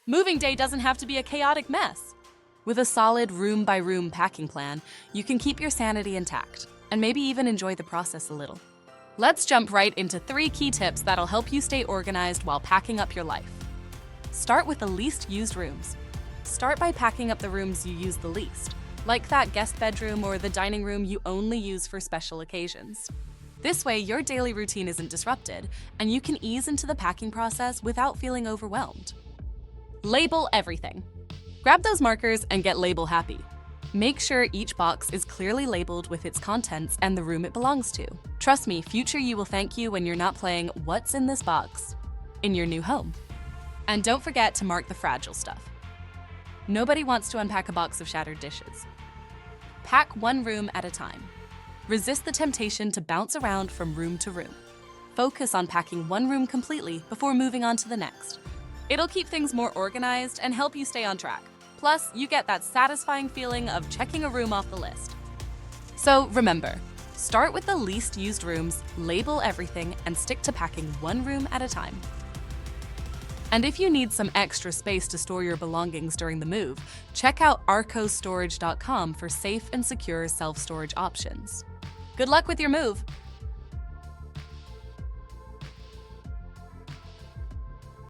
Moving day doesn't have to be a chaotic mess. With a solid room-by-room packing plan, you can keep your sanity intact and maybe even enjoy the process a little. Let's jump right into 3 key tips that'll help you stay organized while packing up your life. Start with the least used rooms. Start by packing up the rooms you use the least, like that guest bedroom or the dining room you only use for special occasions. This way, your daily routine isn't disrupted, and you can ease into the packing process without feeling overwhelmed. Label everything. Grab those markers and get label happy. Make sure each box is clearly labeled with its contents and the room it belongs to. Trust me, future you will thank you when you're not playing "What's in this box?" in your new home. And don't forget to mark the fragile stuff. Nobody wants to unpack a box of shattered dishes. Pack one room at a time. Resist the temptation to bounce around from room to room. Focus on packing one room completely before moving on to the next. It'll keep things more organized and help you stay on track. Plus, you get that satisfying feeling of checking a room off the list. So remember, start with the least used rooms, label everything, and stick to packing one room at a time. And if you need some extra space to store your belongings during the move, check out arcostorage.com for safe and secure self-storage options. Good luck with your move!